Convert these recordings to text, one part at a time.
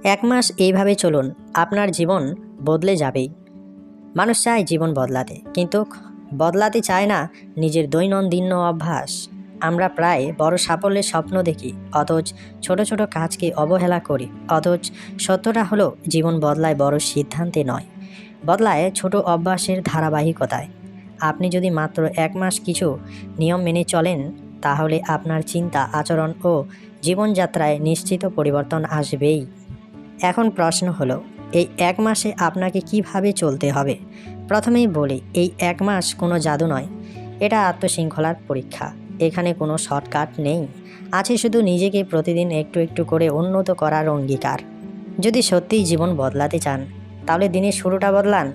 এক মাস এইভাবে চলুন, আপনার জীবন বদলে যাবেই। মানুষ চায় জীবন বদলাতে, কিন্তু বদলাতে চায় না নিজের দৈনন্দিন অভ্যাস। আমরা প্রায় বড় সাফল্যের স্বপ্ন দেখি, অথচ ছোট ছোট কাজকে অবহেলা করি। অথচ সত্যটা হলো, জীবন বদলায় বড় সিদ্ধান্তে নয়, বদলায় ছোট অভ্যাসের ধারাবাহিকতায়। আপনি যদি মাত্র এক মাস কিছু নিয়ম মেনে চলেন, তাহলে আপনার চিন্তা, আচরণ ও জীবনযাত্রায় নিশ্চিত পরিবর্তন আসবেই। এখন প্রশ্ন হলো, এই এক মাসে আপনাকে কিভাবে চলতে হবে? প্রথমেই বলি, এই এক মাস কোনো জাদু নয়, এটা আত্মশৃঙ্খলার পরীক্ষা। এখানে কোনো শর্টকাট নেই, আছে শুধু নিজেকে প্রতিদিন একটু একটু করে উন্নত করার অঙ্গীকার। যদি সত্যিই জীবন বদলাতে চান, তাহলে দিনের শুরুটা বদলান।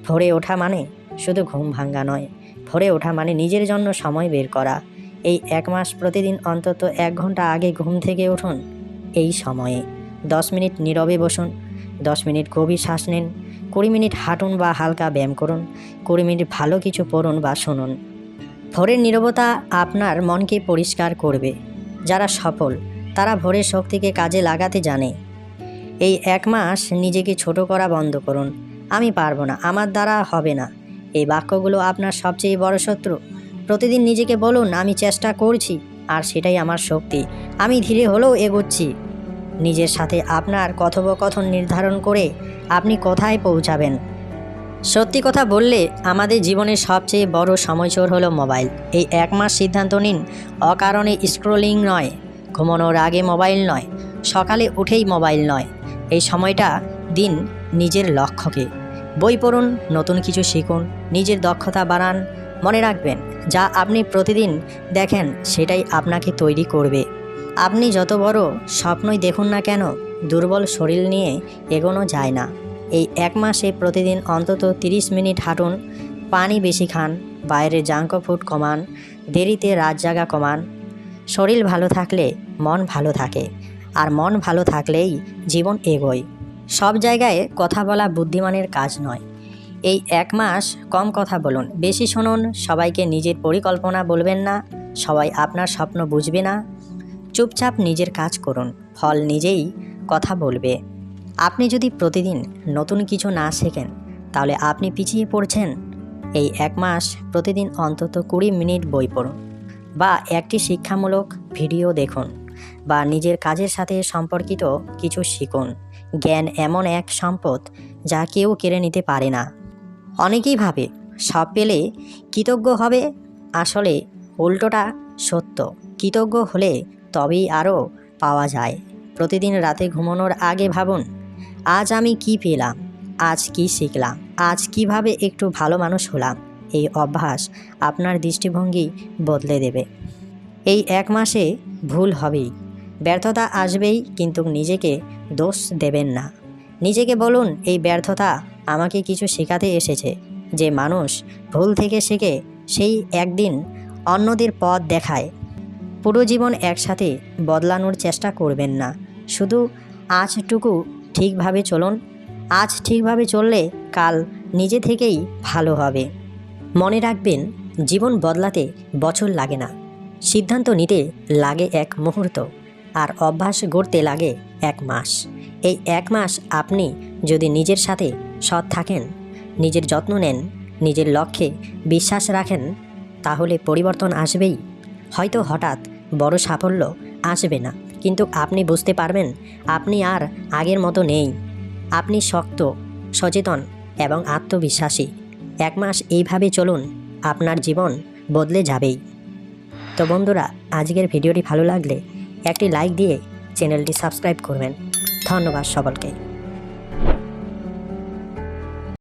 ভোরে ওঠা মানে শুধু ঘুম ভাঙ্গা নয়, ভোরে ওঠা মানে নিজের জন্য সময় বের করা। এই এক মাস প্রতিদিন অন্তত 1 ঘন্টা আগে ঘুম থেকে উঠুন। এই সময়ে 10 মিনিট নীরবে বসুন, 10 মিনিট গভীর শ্বাস নিন, 20 মিনিট হাঁটুন বা হালকা ব্যায়াম করুন, 20 মিনিট ভালো কিছু পড়ুন বা শুনুন। ভোরের নীরবতা আপনার মনকে পরিষ্কার করবে। যারা সফল, তারা ভোরের শক্তিকে কাজে লাগাতে জানে। এই এক মাস নিজেকে ছোট করা বন্ধ করুন। আমি পারবো না, আমার দ্বারা হবে না, এই বাক্যগুলো আপনার সবচেয়ে বড় শত্রু। প্রতিদিন নিজেকে বলুন, আমি চেষ্টা করছি, আর সেটাই আমার শক্তি, আমি ধীরে হলেও এগোচ্ছি। নিজের সাথে আপনার কথোপকথন নির্ধারণ করে আপনি কোথায় পৌঁছাবেন। সত্যি কথা বললে, আমাদের জীবনের সবচেয়ে বড় সময়চোর হলো মোবাইল। এই এক মাস সিদ্ধান্ত নিন, অকারণে স্ক্রলিং নয়, ঘুমানোর আগে মোবাইল নয়, সকালে উঠেই মোবাইল নয়। এই সময়টা দিন নিজের লক্ষ্যকে। বই পড়ুন, নতুন কিছু শিখুন, নিজের দক্ষতা বাড়ান। মনে রাখবেন, যা আপনি প্রতিদিন দেখেন, সেটাই আপনাকে তৈরি করবে। আপনি যত বড় স্বপ্নই দেখুন না কেন, দুর্বল শরীর নিয়ে এগোনো যায় না। এই এক মাসে প্রতিদিন অন্তত 30 মিনিট হাঁটুন, পানি বেশি খান, বাইরের জাঙ্ক ফুড কমান, দেরিতে রাত জাগা কমান। শরীর ভালো থাকলে মন ভালো থাকে, আর মন ভালো থাকলেই জীবন এগোয়। সব জায়গায় কথা বলা বুদ্ধিমানের কাজ নয়। এই এক মাস কম কথা বলুন, বেশি শুনুন। সবাইকে নিজের পরিকল্পনা বলবেন না, সবাই আপনার স্বপ্ন বুঝবে না। চুপচাপ নিজের কাজ করুন, ফল নিজেই কথা বলবে। আপনি যদি প্রতিদিন নতুন কিছু না শেখেন, তাহলে আপনি পিছিয়ে পড়ছেন। এই এক মাস প্রতিদিন অন্তত 20 মিনিট বই পড়ুন, বা একটি শিক্ষামূলক ভিডিও দেখুন, বা নিজের কাজের সাথে সম্পর্কিত কিছু শিখুন। জ্ঞান এমন এক সম্পদ যা কেউ কেড়ে নিতে পারে না। অনেকেই ভাবে সব পেলে কৃতজ্ঞ হবে, আসলে উল্টোটা সত্য। কৃতজ্ঞ হলে তবেই আরও পাওয়া যায়। প্রতিদিন রাতে ঘুমানোর আগে ভাবুন, আজ আমি কি পেলাম, আজ কি শিখলাম, আজ কিভাবে একটু ভালো মানুষ হলাম। এই অভ্যাস আপনার দৃষ্টিভঙ্গি বদলে দেবে। এই এক মাসে ভুল হবেই, ব্যর্থতা আসবেই, কিন্তু নিজেকে দোষ দেবেন না। নিজেকে বলুন, এই ব্যর্থতা আমাকে কিছু শেখাতে এসেছে। যে মানুষ ভুল থেকে শেখে, সেই একদিন অন্যদের পথ দেখায়। পুরো জীবন একসাথে বদলানোর চেষ্টা করবেন না, শুধু আজটুকু ঠিকভাবে চলুন। আজ ঠিকভাবে চললে কাল নিজে থেকেই ভালো হবে। মনে রাখবেন, জীবন বদলাতে বছর লাগে না, সিদ্ধান্ত নিতে লাগে 1 মুহূর্ত, আর অভ্যাস গড়তে লাগে 1 মাস। এই 1 মাস আপনি যদি নিজের সাথে সৎ থাকেন, নিজের যত্ন নেন, নিজের লক্ষ্যে বিশ্বাস রাখেন, তাহলে পরিবর্তন আসবেই। হয়তো হঠাৎ বড় সাফল্য আসবে না, কিন্তু আপনি বুঝতে পারবেন আপনি আর আগের মতো নেই। আপনি শক্ত, সচেতন এবং আত্মবিশ্বাসী। 1 মাস এইভাবে চলুন, আপনার জীবন বদলে যাবেই। তো বন্ধুরা, আজকের ভিডিওটি ভালো লাগলে একটি লাইক দিয়ে চ্যানেলটি সাবস্ক্রাইব করবেন। ধন্যবাদ সকলকে।